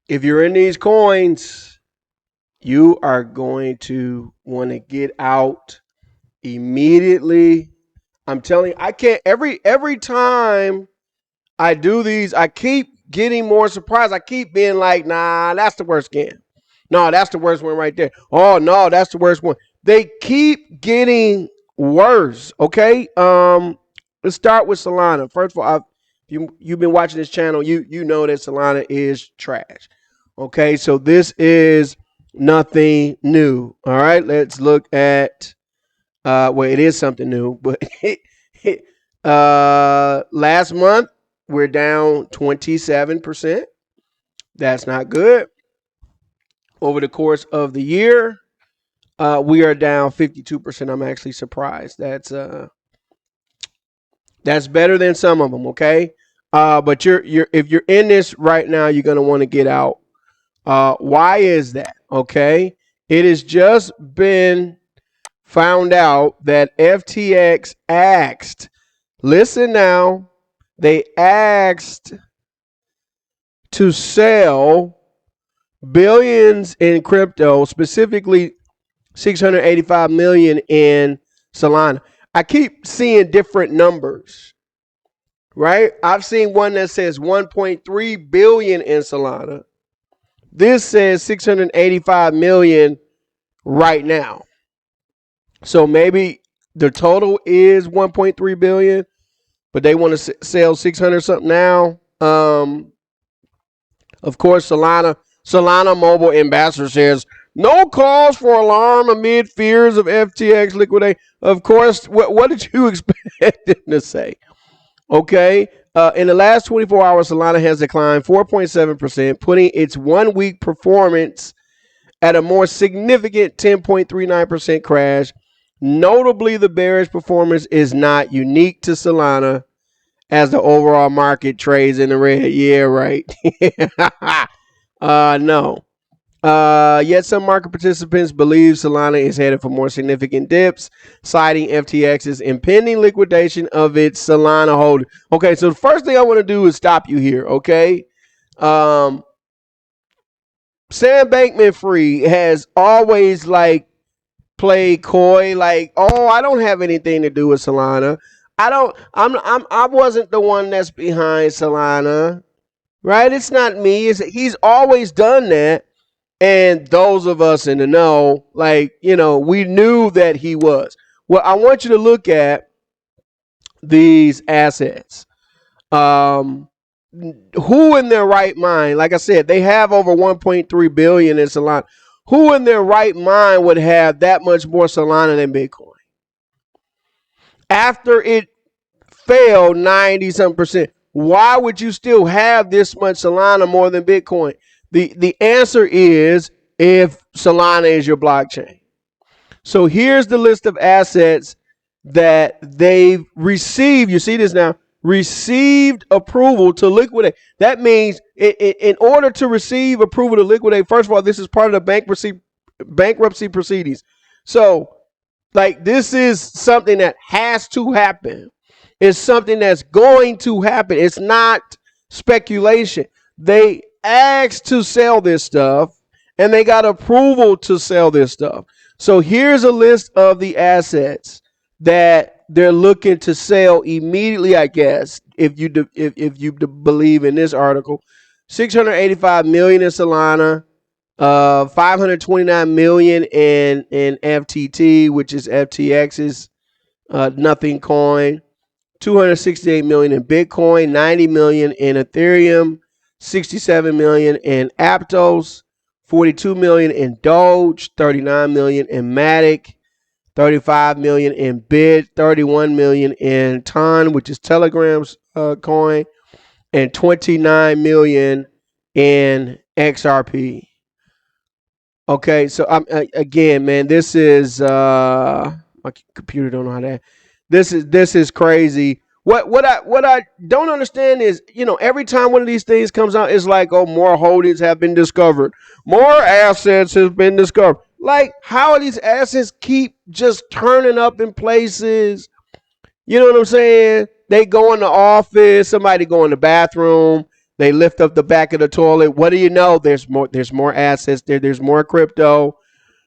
If you're in these coins, you are going to want to get out immediately. I'm telling you, I can't every time I do these, I keep getting more surprised. I keep being like, nah, that's the worst scam. No, that's the worst one right there. Oh no, that's the worst one. They keep getting worse. Okay. Let's start with Solana. First of all, you've been watching this channel, you know that Solana is trash. Okay, so this is nothing new. All right, let's look at well, it is something new, but last month we're down 27%. That's not good. Over the course of the year, we are down 52%. I'm actually surprised. That's better than some of them. Okay, but you're if you're in this right now, you're gonna want to get out. Why is that? Okay, it has just been found out that FTX asked. Listen now, they asked to sell billions in crypto, specifically 685 million in Solana. I keep seeing different numbers, right? I've seen one that says 1.3 billion in Solana. This says 685 million right now. So maybe the total is 1.3 billion, but they want to sell 600 something now. Of course, Solana Mobile Ambassador says no cause for alarm amid fears of FTX liquidate. Of course, what did you expect them to say? Okay. In the last 24 hours, Solana has declined 4.7%, putting its 1 week performance at a more significant 10.39% crash. Notably, the bearish performance is not unique to Solana as the overall market trades in the red. Yeah, right. No. Yet some market participants believe Solana is headed for more significant dips, citing FTX's impending liquidation of its Solana holding. Okay, so the first thing I want to do is stop you here. Okay, um, Sam Bankman-Fried has always like played coy, like, oh, I don't have anything to do with Solana. I don't. I wasn't the one that's behind Solana, right? It's not me. He's always done that. And those of us in the know, like, we knew that he was. Well, I want you to look at these assets. Um, who in their right mind, like I said, they have over 1.3 billion in Solana. Who in their right mind would have that much more Solana than Bitcoin? After it fell 90 some percent, why would you still have this much Solana more than Bitcoin? The answer is if Solana is your blockchain. So here's the list of assets that they've received. You see this now? Received approval to liquidate. That means in order to receive approval to liquidate, first of all, this is part of the bankruptcy proceedings. So, like, this is something that has to happen. It's something that's going to happen. It's not speculation. They asked to sell this stuff and they got approval to sell this stuff. So here's a list of the assets that they're looking to sell immediately, I guess, if you believe in this article. 685 million in Solana, 529 million in FTT, which is FTX's nothing coin. 268 million in Bitcoin, 90 million in Ethereum, 67 million in Aptos, 42 million in Doge, 39 million in Matic, 35 million in Bid, 31 million in Ton, which is Telegram's coin, and 29 million in XRP. Okay, so again, man, this is my computer don't know how to. This is crazy. What I don't understand is, every time one of these things comes out, it's like, oh, more holdings have been discovered, more assets have been discovered. Like, how are these assets keep just turning up in places? You know what I'm saying? They go in the office, somebody go in the bathroom, They lift up the back of the toilet. What do you know? There's more assets there. There's more crypto,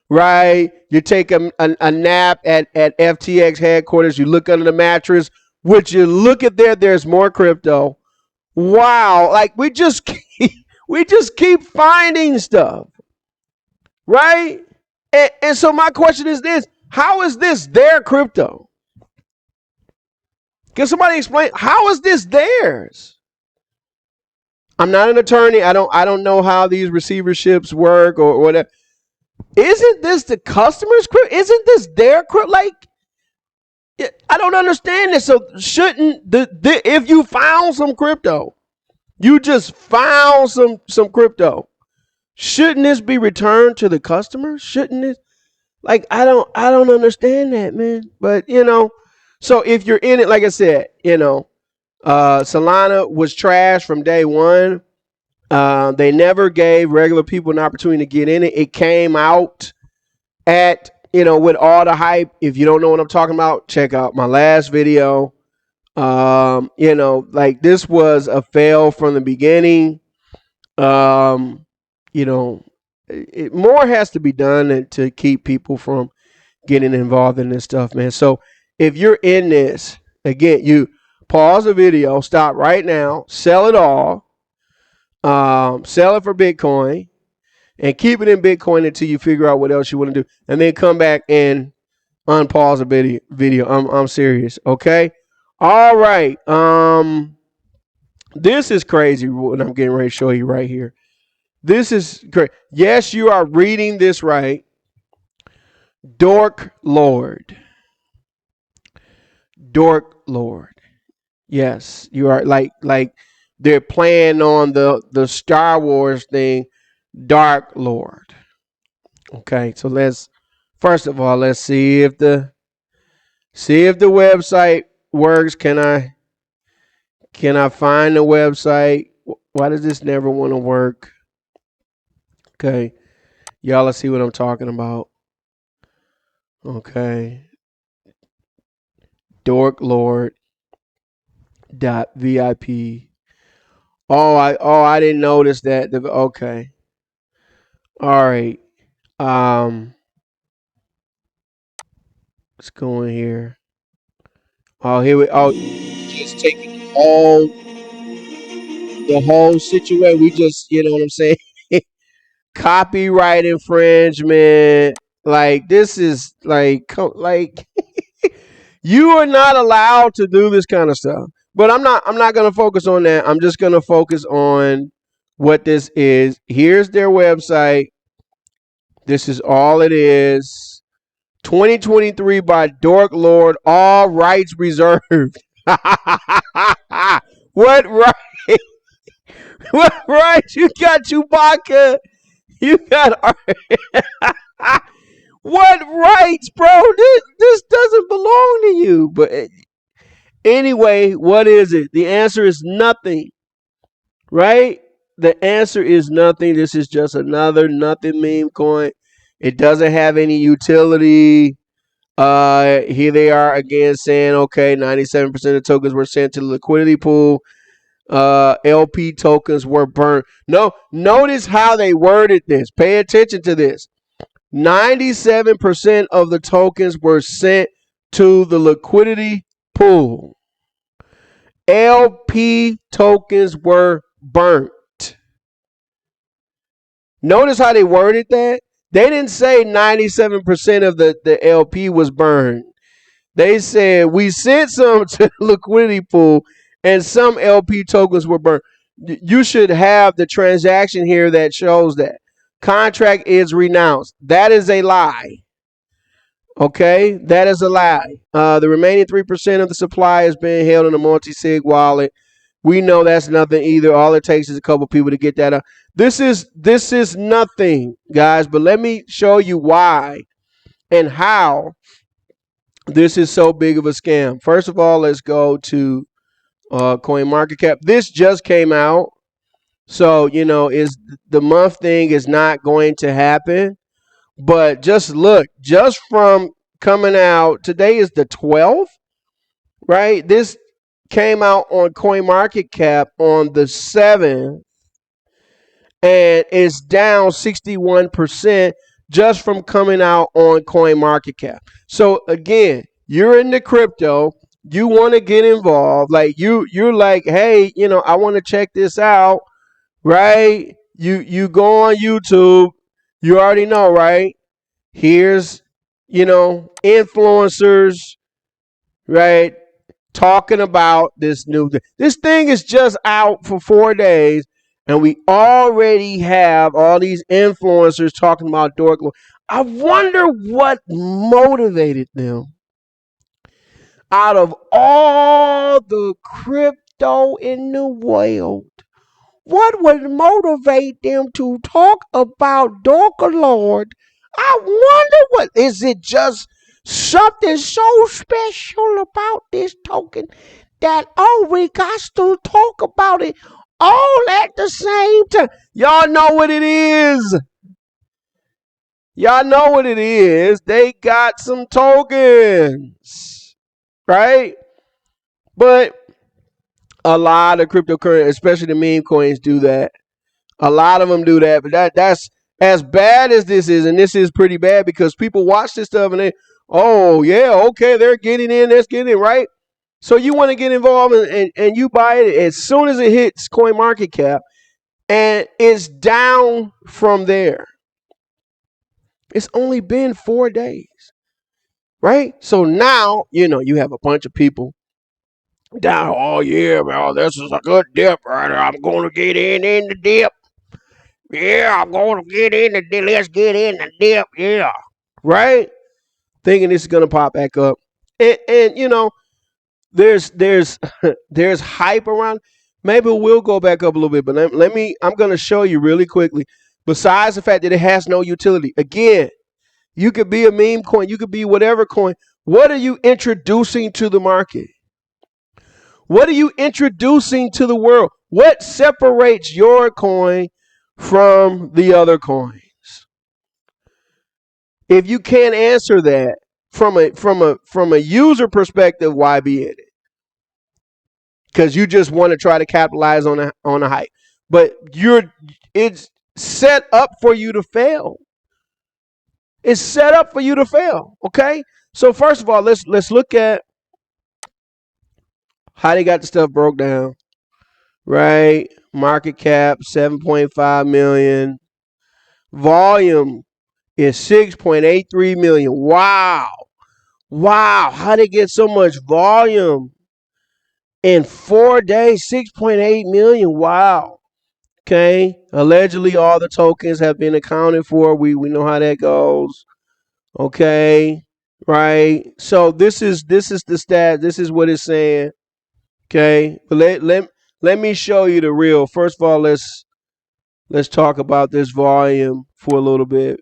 right? You take a nap at FTX headquarters. You look under the mattress. Would you look at there? There's more crypto. Wow. Like we just keep finding stuff, right? And so my question is this: how is this their crypto? Can somebody explain how is this theirs? I'm not an attorney. I don't know how these receiverships work or whatever. Isn't this the customer's crypto? Isn't this their crypto? Like, I don't understand this. So shouldn't if you found some crypto, you just found some crypto, shouldn't this be returned to the customer? Shouldn't it? Like, I don't understand that, man. But so if you're in it, like I said, Solana was trash from day one. They never gave regular people an opportunity to get in it. It came out at with all the hype. If you don't know what I'm talking about, check out my last video. Like, this was a fail from the beginning. More has to be done to keep people from getting involved in this stuff, man. So if you're in this, again, you pause the video, stop right now, sell it all, sell it for Bitcoin, and keep it in Bitcoin until you figure out what else you want to do, and then come back and unpause the video. I'm serious, okay? All right. This is crazy what I'm getting ready to show you right here. This is great. Yes, you are reading this right. Dork Lord. Yes, you are like they're playing on the Star Wars thing, Dark Lord. Okay, so first of all, let's see if the website works. Can I find the website? Why does this never want to work? Okay, y'all, let's see what I'm talking about. Okay, dorklord.vip. I didn't notice that. Okay, all right. Let's go in here. Oh, here we. Oh, just taking the whole situation. We just, you know what I'm saying? Copyright infringement. Like, this is like you are not allowed to do this kind of stuff. But I'm not gonna focus on that. I'm just gonna focus on what this is. Here's their website. This is all it is. 2023 by Dork Lord. All rights reserved. What right? What right? You got Chewbacca. You got what rights, bro? This doesn't belong to you. But anyway, what is it? The answer is nothing, right? The answer is nothing. This is just another nothing meme coin. It doesn't have any utility. Here they are again saying, okay, 97% of tokens were sent to the liquidity pool. LP tokens were burned. No, notice how they worded this. Pay attention to this. 97% of the tokens were sent to the liquidity pool. LP tokens were burnt. Notice how they worded that. They didn't say 97% of the LP was burned. They said we sent some to the liquidity pool and some LP tokens were burned. You should have the transaction here that shows that. Contract is renounced. That is a lie. Okay, that is a lie. The remaining 3% of the supply is being held in a multi-sig wallet. We know that's nothing either. All it takes is a couple people to get that up. This is nothing, guys. But let me show you why and how this is so big of a scam. First of all, let's go to CoinMarketCap. This just came out. So, is the month thing is not going to happen. But just look, just from coming out, today is the 12th, right? This came out on CoinMarketCap on the 7th, and it's down 61% just from coming out on CoinMarketCap. So again, you're into crypto, you want to get involved, like you're like, hey, I want to check this out, right? You go on YouTube, you already know, right? Here's, influencers, right? Talking about this new thing. This thing is just out for 4 days, and we already have all these influencers talking about dork. I wonder what motivated them out of all the crypto in the world. What would motivate them to talk about Dorker Lord? I wonder what is it just something so special about this token that we got to talk about it all at the same time. Y'all know what it is. Y'all know what it is. They got some tokens, right? But a lot of cryptocurrency, especially the meme coins, do that. A lot of them do that, but that's as bad as this is, and this is pretty bad because people watch this stuff and they, oh yeah, okay, they're getting in, let's get in, right? So you want to get involved and you buy it as soon as it hits CoinMarketCap, and it's down from there. It's only been 4 days, right? So now you have a bunch of people down. Oh yeah, well, this is a good dip, right? I'm going to get in the dip. Yeah, I'm going to get in the dip. Let's get in the dip. Yeah, right. Thinking this is gonna pop back up, and there's there's hype around. Maybe we'll go back up a little bit, but let me. I'm gonna show you really quickly. Besides the fact that it has no utility, again, you could be a meme coin, you could be whatever coin. What are you introducing to the market? What are you introducing to the world? What separates your coin from the other coins? If you can't answer that from a user perspective, why be in it? Because you just want to try to capitalize on a hype, but it's set up for you to fail. It's set up for you to fail. Okay, so first of all, let's look at how they got the stuff broke down. Right, market cap 7.5 million, volume is 6.83 million. Wow, how they get so much volume in 4 days? 6.8 million. Wow. Okay. Allegedly, all the tokens have been accounted for. We know how that goes. Okay. Right. So this is the stat. This is what it's saying. Okay. But let me show you the real. First of all, let's talk about this volume for a little bit.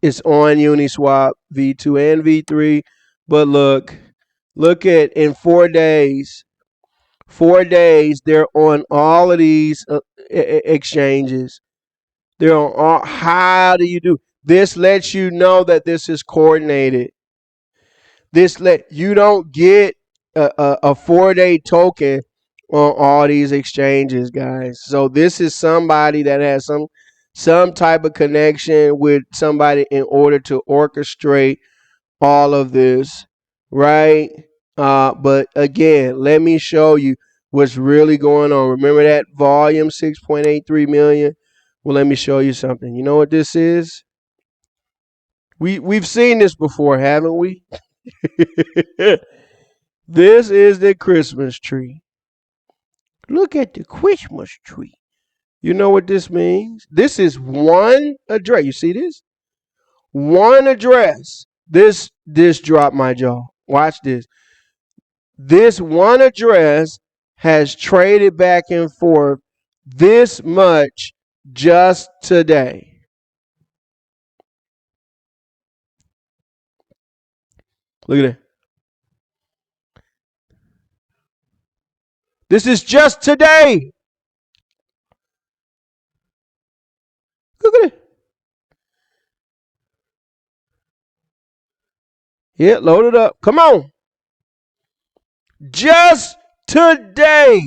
It's on Uniswap V2 and V3, but look at in 4 days. 4 days, they're on all of these exchanges. They're on all. How do you do? This lets you know that this is coordinated. You don't get a 4-day token on all these exchanges, guys. So this is somebody that has some type of connection with somebody in order to orchestrate all of this, right? But again, let me show you what's really going on. Remember that volume 6.83 million? Well, let me show you something. You know what this is? We've seen this before, haven't we? This is the Christmas tree. Look at the Christmas tree. You know what this means? This is one address. You see this? One address. This dropped my jaw. Watch this. This one address has traded back and forth this much just today. Look at that. This is just today. Look at it. Yeah, load it up. Come on. Just today,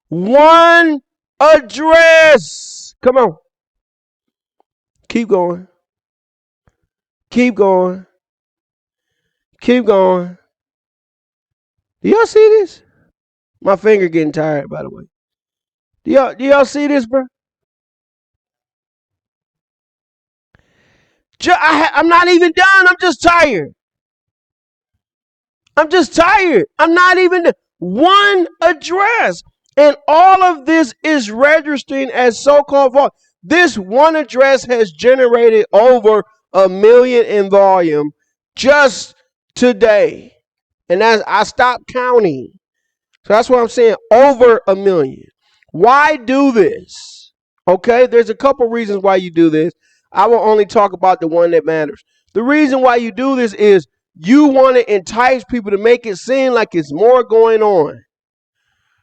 one address. Come on. Keep going. Keep going. Keep going. Do y'all see this? My finger getting tired, by the way. Do y'all see this, bro? I'm not even done. I'm just tired. I'm just tired. I'm not even one address. And all of this is registering as so-called volume. This one address has generated over 1 million in volume just today. And as I stopped counting. So that's what I'm saying. Over 1 million. Why do this? Okay, there's a couple reasons why you do this. I will only talk about the one that matters. The reason why you do this is you want to entice people to make it seem like it's more going on.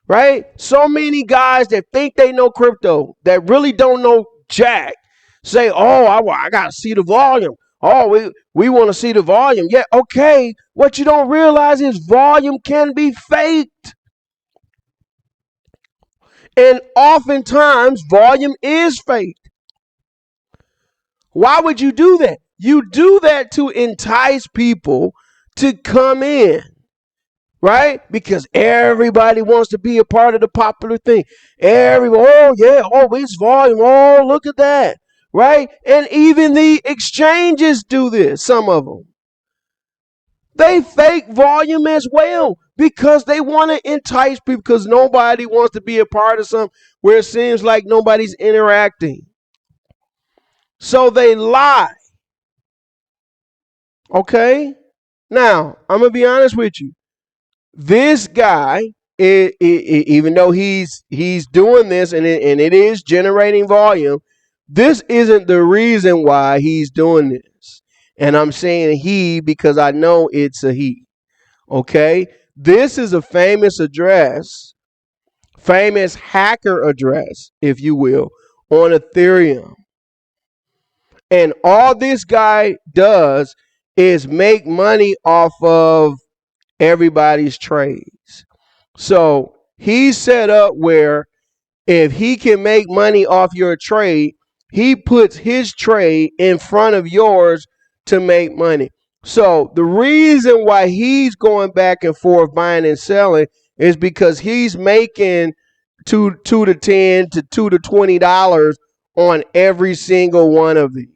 Right? So many guys that think they know crypto that really don't know jack say, oh, I got to see the volume. Oh, we want to see the volume. Yeah, okay. What you don't realize is volume can be faked. And oftentimes, volume is fake. Why would you do that? You do that to entice people to come in, right? Because everybody wants to be a part of the popular thing. Everyone, oh yeah, oh, it's volume. Oh, look at that, right? And even the exchanges do this, some of them. They fake volume as well because they want to entice people because nobody wants to be a part of something where it seems like nobody's interacting. So they lie. Okay? Now, I'm going to be honest with you. This guy, even though he's doing this and it is generating volume, this isn't the reason why he's doing this. And I'm saying he because I know it's a he. Okay? This is a famous address, famous hacker address, if you will, on Ethereum. And all this guy does is make money off of everybody's trades. So he's set up where if he can make money off your trade, he puts his trade in front of yours to make money. So the reason why he's going back and forth buying and selling is because he's making two to 10 to $2 to $20 on every single one of these.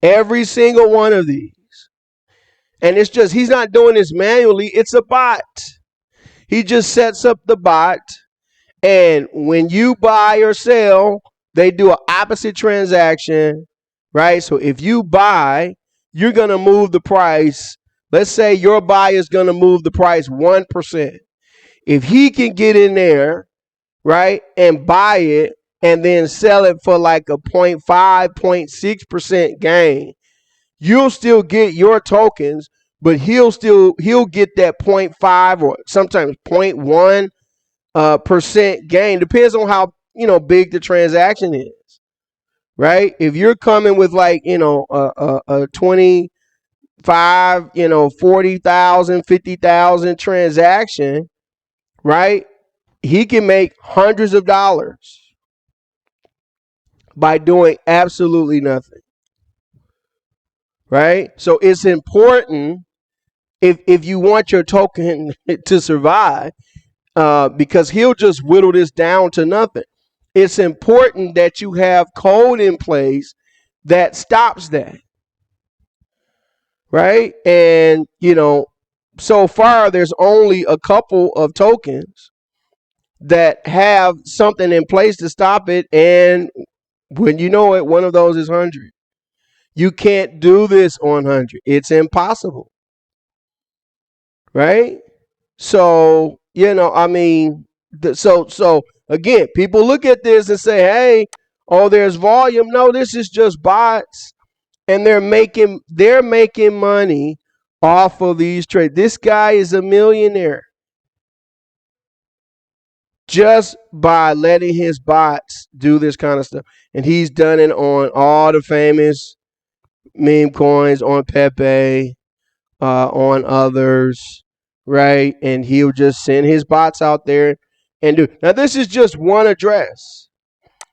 Every single one of these. And it's just, he's not doing this manually. It's a bot. He just sets up the bot. And when you buy or sell, they do an opposite transaction, right? So if you buy, you're going to move the price. Let's say your buy is going to move the price 1%. If he can get in there, right, and buy it and then sell it for like a 0.5, 0.6% gain, you'll still get your tokens, but he'll get that 0.5 or sometimes 0.1 percent gain. Depends on how big the transaction is, right? If you're coming with like a 25, 40,000, 50,000 transaction, right? He can make hundreds of dollars by doing absolutely nothing. Right? So it's important if you want your token to survive, because he'll just whittle this down to nothing. It's important that you have code in place that stops that. Right? And, so far there's only a couple of tokens that have something in place to stop it. And when you know it, one of those is 100. You can't do this on 100. It's impossible. Right? So, so again, people look at this and say, hey, oh, there's volume. No, this is just bots. And they're making money off of these trades. This guy is a millionaire just by letting his bots do this kind of stuff. And he's done it on all the famous meme coins on Pepe, on others, right? And he'll just send his bots out there and do. Now, this is just one address.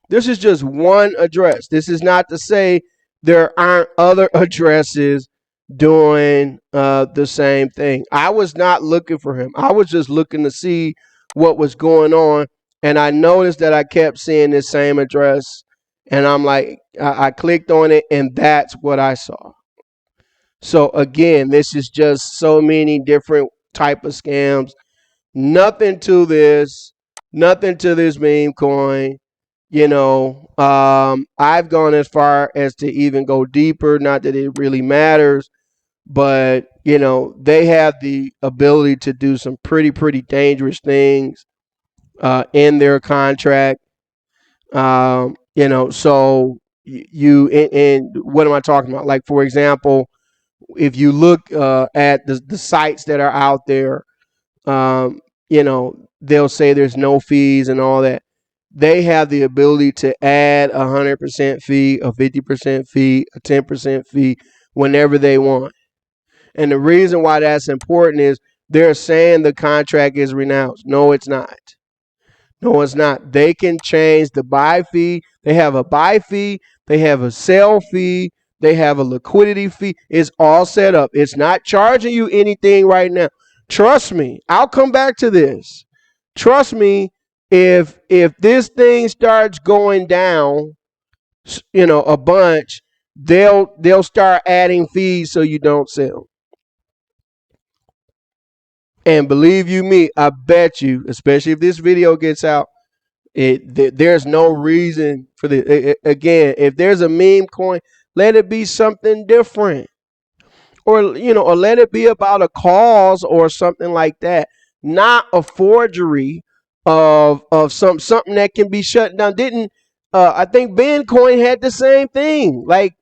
This is just one address. This is not to say there aren't other addresses doing the same thing. I was not looking for him. I was just looking to see what was going on. And I noticed that I kept seeing this same address. And I'm like, I clicked on it, and that's what I saw. So again, this is just so many different type of scams. Nothing to this, nothing to this meme coin. I've gone as far as to even go deeper. Not that it really matters, but they have the ability to do some pretty dangerous things in their contract. So you and what am I talking about? Like, for example, if you look at the sites that are out there, um, they'll say there's no fees and all that. They have the ability to add 100% fee, a 50% fee, a 10% fee whenever they want. And the reason why that's important is they're saying the contract is renounced. No, it's not. No, it's not. They can change the buy fee. They have a buy fee. They have a sell fee. They have a liquidity fee. It's all set up. It's not charging you anything right now. Trust me. I'll come back to this. Trust me. If this thing starts going down, a bunch, they'll start adding fees so you don't sell. And believe you me, I bet you, especially if this video gets out, there's no reason for this. Again, if there's a meme coin, let it be something different, or let it be about a cause or something like that, not a forgery of something that can be shut down. Didn't I think Bitcoin had the same thing? Like,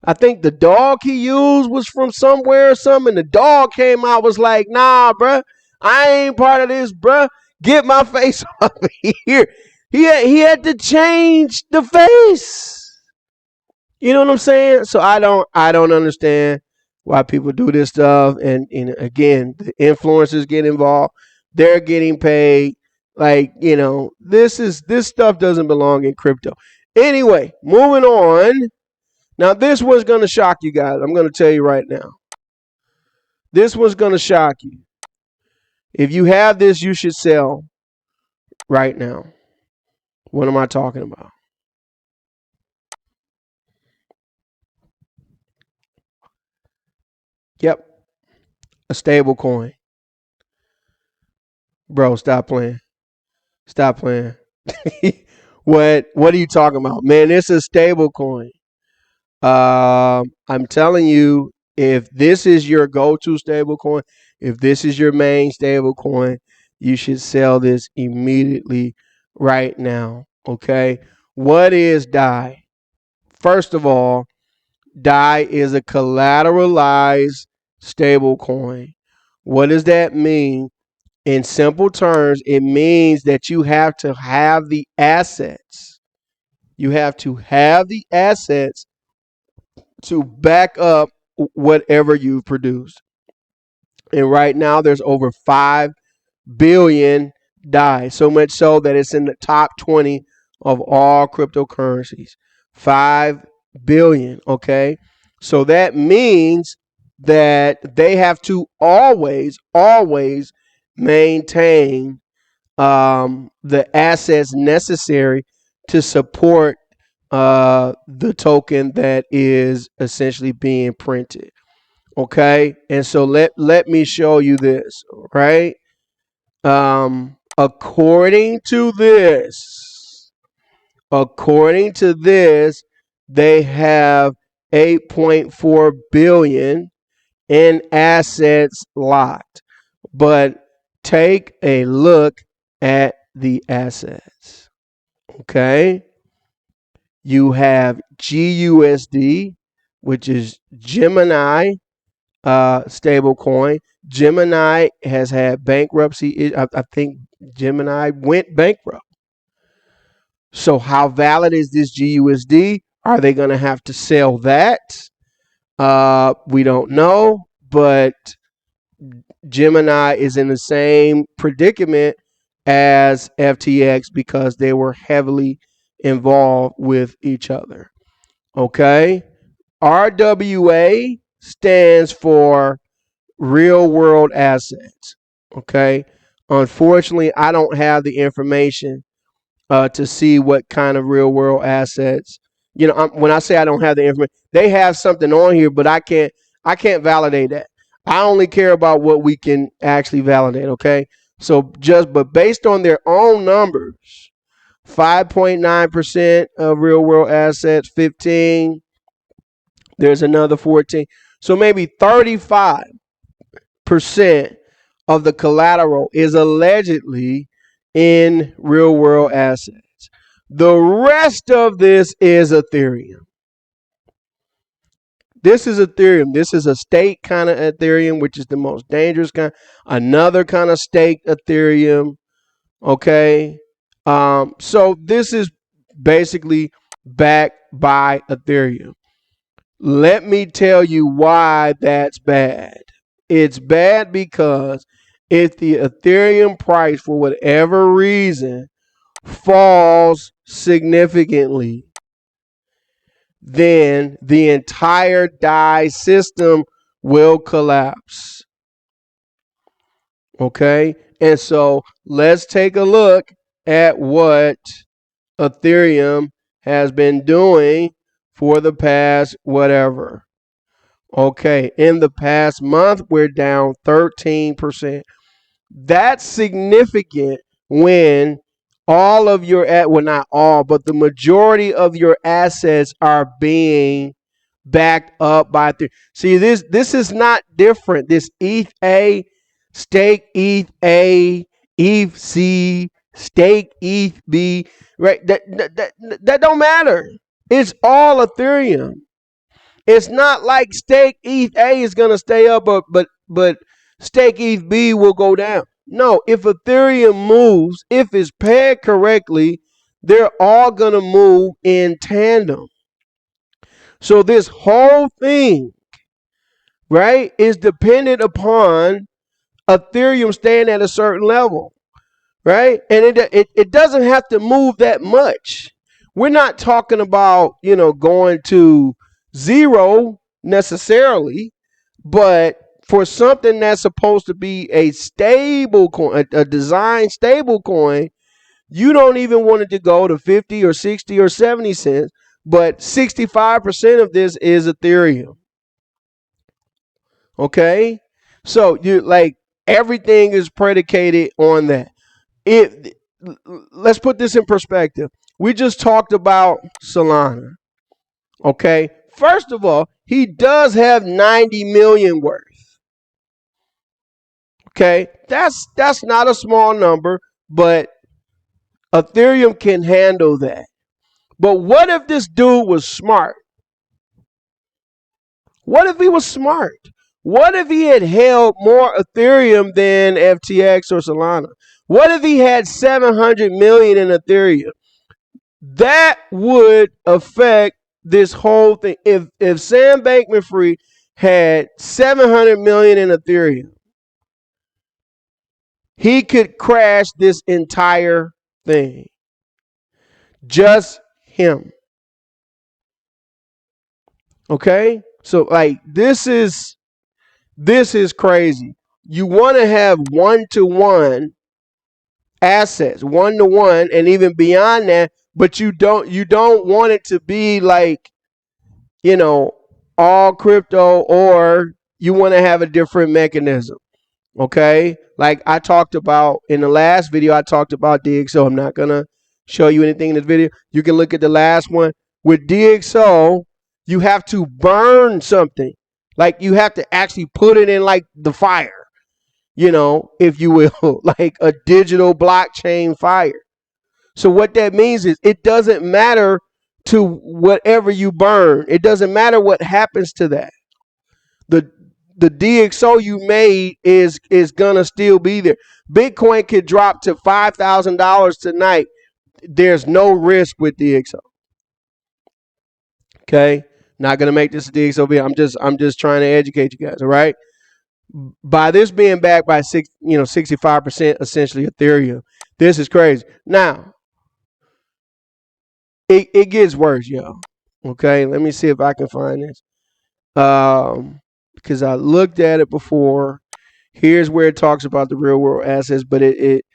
I think the dog he used was from somewhere or something. And the dog came out, was like, nah, bruh, I ain't part of this, bruh. Get my face off of here. He had to change the face. You know what I'm saying? So I don't understand why people do this stuff. And again, the influencers get involved. They're getting paid. Like, this stuff doesn't belong in crypto. Anyway, moving on. Now, this one's going to shock you guys. I'm going to tell you right now. This one's going to shock you. If you have this, you should sell right now. What am I talking about? Yep, a stable coin. Bro, stop playing. Stop playing. What are you talking about? Man, it's a stable coin. I'm telling you, if this is your go-to stable coin, if this is your main stable coin, you should sell this immediately right now. Okay. What is DAI? First of all, DAI is a collateralized stable coin. What does that mean? In simple terms, it means that you have to have the assets. You have to have the assets to back up whatever you've produced. And right now, there's over 5 billion DAI, so much so that it's in the top 20 of all cryptocurrencies. 5 billion, okay? So that means that they have to always maintain the assets necessary to support the token that is essentially being printed. Okay, and so let me show you this, right? According to this, they have 8.4 billion in assets locked. But take a look at the assets. Okay, you have GUSD, which is Gemini stable coin. Gemini has had bankruptcy. I think Gemini went bankrupt. So how valid is this GUSD? Are they going to have to sell that? We don't know, but Gemini is in the same predicament as FTX because they were heavily involved with each other. Okay. RWA stands for real world assets. Okay. Unfortunately, I don't have the information to see what kind of real world assets. When I say I don't have the information, they have something on here, but I can't validate that. I only care about what we can actually validate. Okay, so but based on their own numbers, 5.9% of real world assets, 15. There's another 14. So maybe 35% of the collateral is allegedly in real world assets. The rest of this is Ethereum. This is Ethereum. This is a stake kind of Ethereum, which is the most dangerous kind. Another kind of stake Ethereum. Okay. So this is basically backed by Ethereum. Let me tell you why that's bad. It's bad because if the Ethereum price, for whatever reason, falls significantly, then the entire DAI system will collapse. Okay? And so let's take a look at what Ethereum has been doing for the past whatever. Okay, in the past month, we're down 13%. That's significant when all of your well, not all, but the majority of your assets are being backed up by see, this is not different. This ETH A, stake ETH A, ETH C, stake ETH B, right? That don't matter. It's all Ethereum. It's not like stake ETH A is gonna stay up, but stake ETH B will go down. No, if Ethereum moves, if it's paired correctly, they're all gonna move in tandem. So this whole thing, right, is dependent upon Ethereum staying at a certain level, right? And it doesn't have to move that much. We're not talking about, going to zero necessarily, but for something that's supposed to be a stable coin, a design stable coin, you don't even want it to go to 50 or 60 or 70 cents, but 65% of this is Ethereum. Okay? So you like everything is predicated on that. Let's put this in perspective. We just talked about Solana. Okay? First of all, he does have 90 million worth. Okay? That's not a small number, but Ethereum can handle that. But what if this dude was smart? What if he was smart? What if he had held more Ethereum than FTX or Solana? What if he had 700 million in Ethereum? That would affect this whole thing. If Sam Bankman-Fried had 700 million in Ethereum, he could crash this entire thing. Just him. Okay? So like this is crazy. You want to have one-to-one assets, one-to-one, and even beyond that, but you don't want it to be like, all crypto, or you want to have a different mechanism. Okay? Like I talked about in the last video, I talked about DXO. I'm not going to show you anything in this video. You can look at the last one. With DXO, you have to burn something. Like you have to actually put it in like the fire, if you will, like a digital blockchain fire. So what that means is it doesn't matter to whatever you burn. It doesn't matter what happens to that. The DXO you made is gonna still be there. Bitcoin could drop to $5,000 tonight. There's no risk with DXO. Okay, Not gonna make this a DXOV. I'm just trying to educate you guys. All right. By this being backed by 65% essentially Ethereum. This is crazy. Now it gets worse, y'all. Okay, let me see if I can find this. Because I looked at it before. Here's where it talks about the real world assets, but it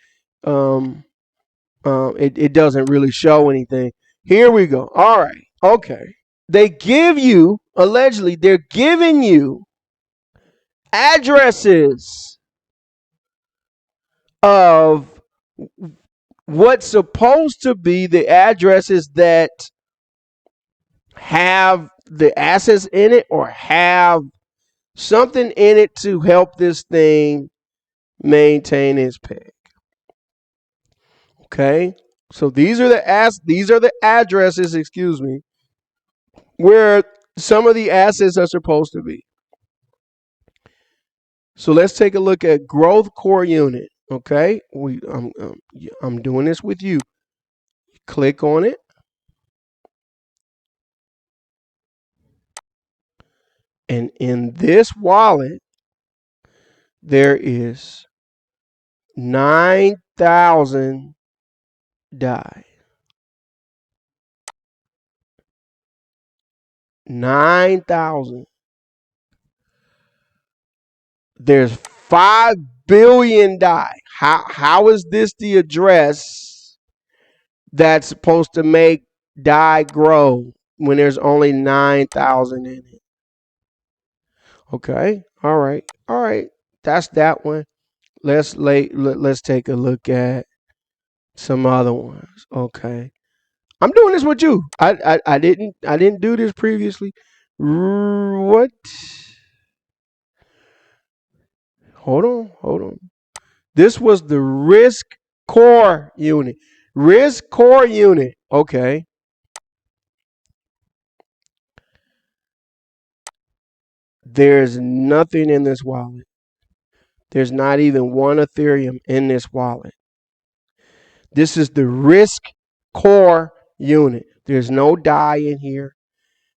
doesn't really show anything. Here we go. All right. Okay. They give you, allegedly, they're giving you addresses of what's supposed to be the addresses that have the assets in it or have something in it to help this thing maintain its peg. Okay? So these are the addresses, excuse me, where some of the assets are supposed to be. So let's take a look at growth core unit. Okay, I'm doing this with you. Click on it, and in this wallet, there is 9,000 DAI. 9,000. There's 5 billion DAI. How is this the address that's supposed to make DAI grow when there's only 9,000 in it? Okay. All right. That's that one. Let's take a look at some other ones. Okay. I'm doing this with you. I didn't do this previously. What? Hold on. This was the risk core unit. Risk core unit. Okay. There's nothing in this wallet. There's not even one Ethereum in this wallet. This is the risk core unit. There's no DAI in here.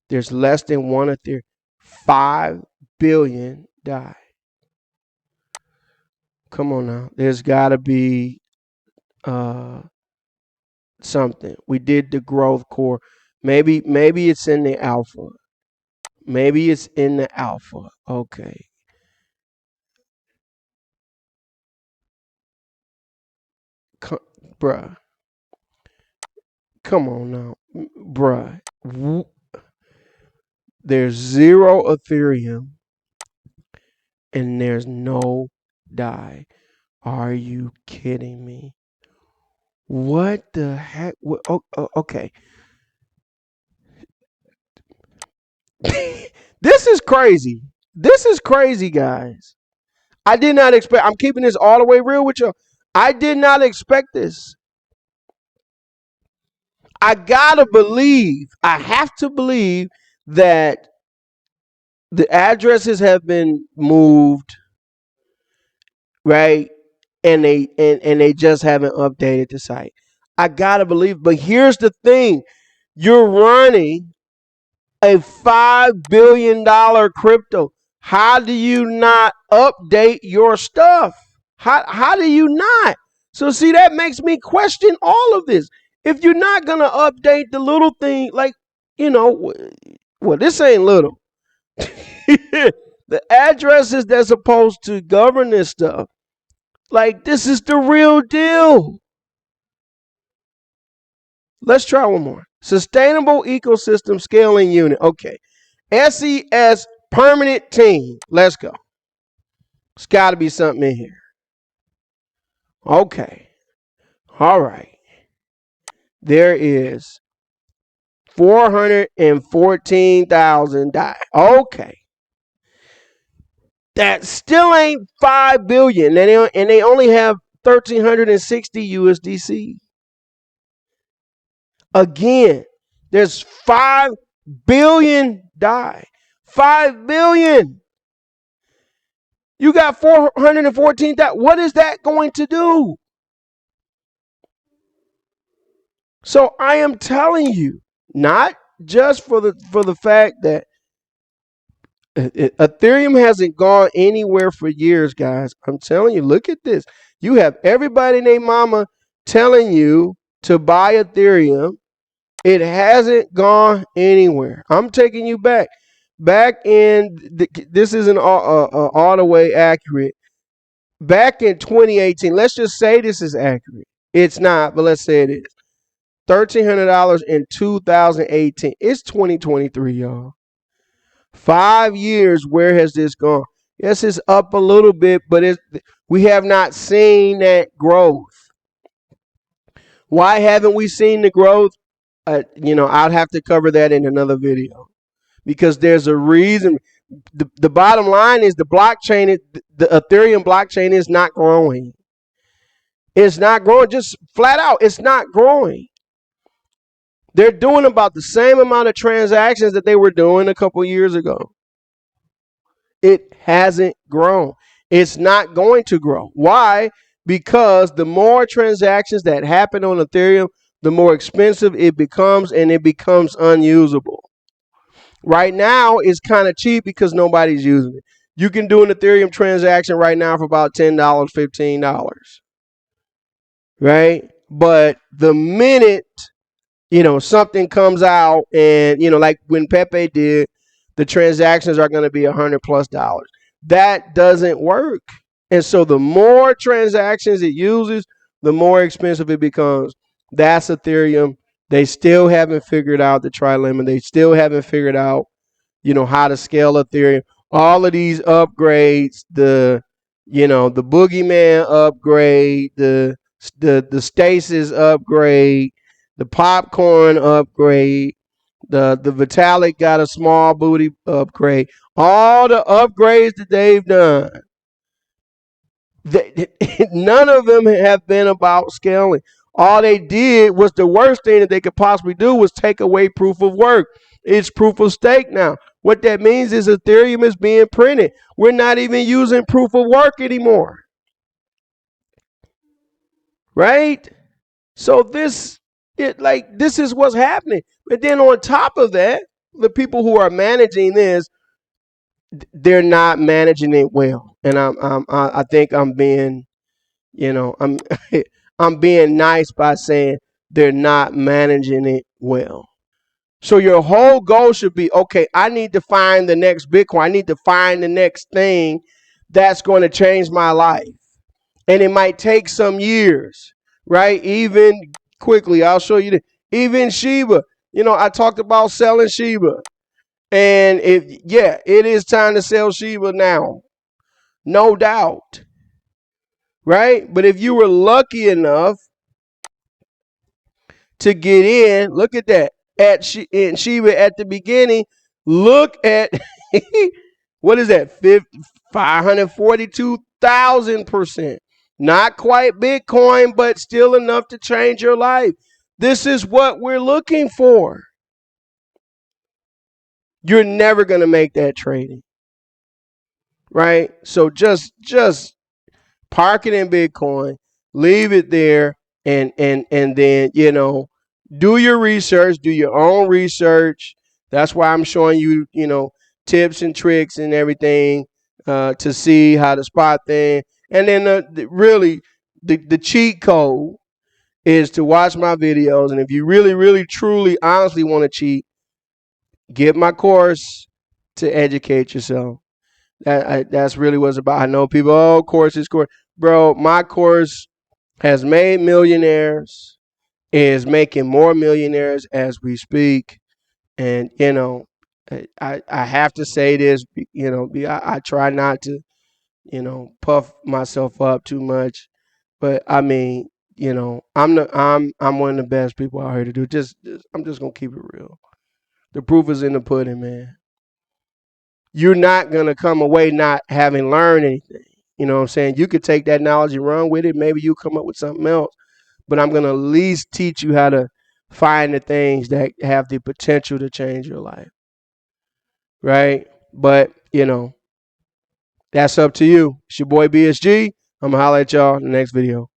There's less than one Ethereum. 5 billion DAI. Come on now. There's got to be something. We did the growth core. Maybe it's in the alpha. Maybe it's in the alpha. Okay. Bruh. Come on now. Bruh. There's 0 Ethereum and there's no DAI. Are you kidding me? What the heck? Okay. This is crazy. This is crazy, guys. I did not expect. I'm keeping this all the way real with you. I did not expect this. I gotta believe. I have to believe that the addresses have been moved, right? And they just haven't updated the site. I gotta believe. But here's the thing: you're running a $5 billion crypto. How do you not update your stuff? How do you not? So see, that makes me question all of this. If you're not gonna update the little thing, like, well, this ain't little. The addresses that's supposed to govern this stuff, like, this is the real deal. Let's try one more. Sustainable ecosystem scaling unit. Okay. SES permanent team. Let's go. It's got to be something in here. Okay. All right. There is 414,000 DAI. Okay. That still ain't 5 billion. And they only have 1,360 USDC. Again, there's 5 billion DAI. 5 billion. You got 414,000. What is that going to do? So I am telling you, not just for the fact that Ethereum hasn't gone anywhere for years, guys. I'm telling you, look at this. You have everybody named Mama telling you to buy Ethereum. It hasn't gone anywhere. I'm taking you back. Back in this isn't all the way accurate. Back in 2018, let's just say this is accurate. It's not, but let's say it is. $1,300 in 2018. It's 2023, y'all. 5 years, where has this gone? Yes, it's up a little bit, but we have not seen that growth. Why haven't we seen the growth? I'd have to cover that in another video because there's a reason. The bottom line is the Ethereum blockchain is not growing. It's not growing, just flat out. It's not growing. They're doing about the same amount of transactions that they were doing a couple years ago. It hasn't grown. It's not going to grow. Why? Because the more transactions that happen on Ethereum, the more expensive it becomes, and it becomes unusable. Right now, it's kind of cheap because nobody's using it. You can do an Ethereum transaction right now for about $10, $15, right? But the minute, something comes out and, like when Pepe did, the transactions are going to be $100+. That doesn't work. And so the more transactions it uses, the more expensive it becomes. That's Ethereum. They still haven't figured out the trilemma. They still haven't figured out, how to scale Ethereum. All of these upgrades, the boogeyman upgrade, the stasis upgrade, the popcorn upgrade, the Vitalik got a small booty upgrade. All the upgrades that they've done, none of them have been about scaling. All they did was the worst thing that they could possibly do was take away proof of work. It's proof of stake now. What that means is Ethereum is being printed. We're not even using proof of work anymore. Right? So this is what's happening. But then on top of that, the people who are managing this, they're not managing it well. And I think I'm being, I'm I'm being nice by saying they're not managing it well. So your whole goal should be, okay, I need to find the next Bitcoin. I need to find the next thing that's going to change my life. And it might take some years, right? Even quickly, I'll show you. Even Shiba, I talked about selling Shiba. And it is time to sell Shiba now. No doubt. Right? But if you were lucky enough to get in, look at that. In Shiba at the beginning, look at what is that? 542,000%. Not quite Bitcoin, but still enough to change your life. This is what we're looking for. You're never going to make that trading. Right? So just park it in Bitcoin, leave it there, and then, do your research, do your own research. That's why I'm showing you, tips and tricks and everything to see how to spot things. And then the cheat code is to watch my videos. And if you really, really, truly, honestly want to cheat, get my course to educate yourself. That's really what it's about. I know people, course. Bro, my course has made millionaires, is making more millionaires as we speak. And, I have to say this, I try not to, puff myself up too much. But I mean, I'm one of the best people out here to do. I'm just gonna keep it real. The proof is in the pudding, man. You're not gonna come away not having learned anything. You know what I'm saying? You could take that knowledge and run with it. Maybe you come up with something else. But I'm gonna at least teach you how to find the things that have the potential to change your life. Right? But, that's up to you. It's your boy BSG. I'm gonna holler at y'all in the next video.